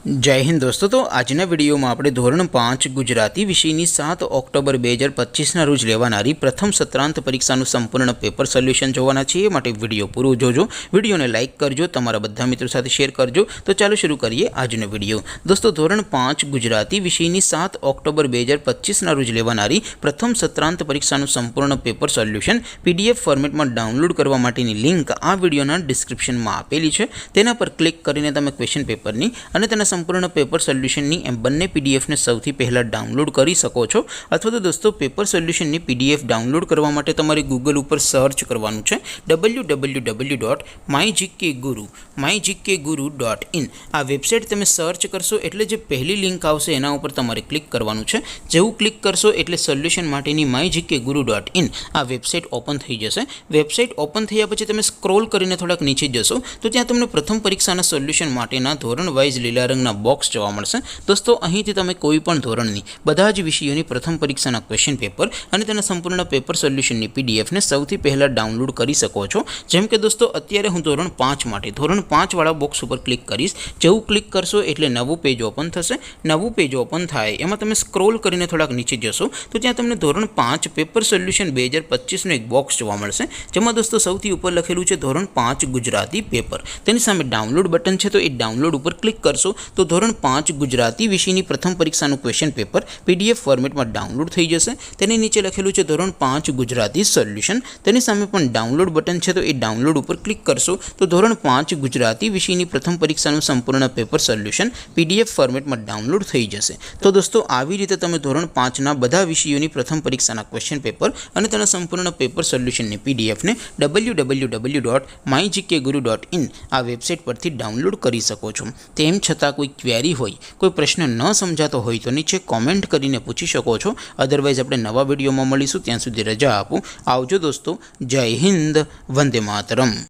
जय हिंद दोस्तों। तो आजना विडियो में આપણે ધોરણ 5 ગુજરાતી વિષયની 7 ઓક્ટોબર 2025 રોજ લેવાનારી પ્રથમ સત્રાંત પરીક્ષાનું સંપૂર્ણ પેપર સોલ્યુશન જોવાના છીએ। માટે વિડિયો પૂરો જોજો, વિડિયોને લાઈક કરજો, તમારા બધા મિત્રો સાથે શેર કરજો। તો ચાલો શરૂ કરીએ આજનો વિડિયો। દોસ્તો ધોરણ 5 ગુજરાતી વિષયની 7 ઓક્ટોબર 2025 રોજ લેવાનારી પ્રથમ સત્રાંત પરીક્ષાનું સંપૂર્ણ પેપર સોલ્યુશન પીડીએફ ફોર્મેટમાં ડાઉનલોડ કરવા માટેની લિંક આ વિડિયોના ડિસ્ક્રિપ્શનમાં આપેલી છે। તેના પર ક્લિક કરીને તમે ક્વેશ્ચન પેપરની અને તેના संपूर्ण पेपर सोल्यूशन बने पीडीएफ ने सौथी पहला डाउनलॉड कर सको छो। अथवा तो दोस्तों पेपर सोल्यूशन पीडीएफ डाउनलॉड करवा माटे तमारे गूगल पर सर्च करवानुं छे www.mygkguru.in। आ वेबसाइट तमे सर्च करशो एटले जे पहली लिंक आवशे एना उपर तमारे क्लिक करवानुं छे। जेवुं क्लिक करशो एटले सोल्यूशन माटेनी mygkguru.in आ वेबसाइट ओपन थई जशे। वेबसाइट ओपन थया पछी तमे स्क्रॉल करीने थोड़ाक नीचे जशो तो त्यां तमने प्रथम परीक्षाना सोल्यूशन माटेना धोरण वाइज लीला रंगना बॉक्स जोवा मळशे। दोस्तों અહીંથી તમે કોઈપણ ધોરણની બધા જ વિષયોની પ્રથમ પરીક્ષાના ક્વેશ્ચન પેપર અને તેના સંપૂર્ણ પેપર સોલ્યુશનની પીડીએફ ને સૌથી પહેલા ડાઉનલોડ કરી શકો છો। જેમ કે દોસ્તો અત્યારે હું ધોરણ 5 માટે ધોરણ 5 વાળા બોક્સ ઉપર ક્લિક કરીશ। જેવું ક્લિક કરશો એટલે નવું પેજ ઓપન થશે। નવું પેજ ઓપન થાય એમાં તમે સ્ક્રોલ કરીને થોડાક નીચે જશો તો ત્યાં તમને ધોરણ 5 પેપર સોલ્યુશન 2025 નું એક બોક્સ જોવા મળશે। જેમાં દોસ્તો સૌથી ઉપર લખેલું છે ધોરણ 5 ગુજરાતી પેપર। તેની સામે ડાઉનલોડ બટન છે તો એ ડાઉનલોડ ઉપર ક્લિક કરશો तो ધોરણ 5 ગુજરાતી વિષયની પ્રથમ પરીક્ષાનું ક્વેશ્ચન પેપર પીડીએફ ફોર્મેટમાં ડાઉનલોડ થઈ જશે। તેની નીચે લખેલું છે ધોરણ 5 ગુજરાતી સોલ્યુશન। તેની સામે પણ ડાઉનલોડ બટન છે તો એ ડાઉનલોડ ઉપર ક્લિક કરશો તો ધોરણ 5 ગુજરાતી વિષયની પ્રથમ પરીક્ષાનું સંપૂર્ણ પેપર સોલ્યુશન પીડીએફ ફોર્મેટમાં ડાઉનલોડ થઈ જશે। તો દોસ્તો આવી રીતે તમે ધોરણ 5 ના બધા વિષયોની પ્રથમ પરીક્ષાના ક્વેશ્ચન પેપર અને તેના સંપૂર્ણ પેપર સોલ્યુશનની પીડીએફ ને www.mygkguru.in આ વેબસાઇટ પરથી ડાઉનલોડ કરી શકો છો। તેમ છતાં कोई क्वेरी होय, कोई प्रश्न न समझातो होय तो नीचे कॉमेंट करीने पूछी शको छो। अदरवाइज आपणे नवा विडियो में मळीशुं, त्यां सुधी रजा आपो। आवजो दोस्तों। जय हिंद, वंदे मातरम।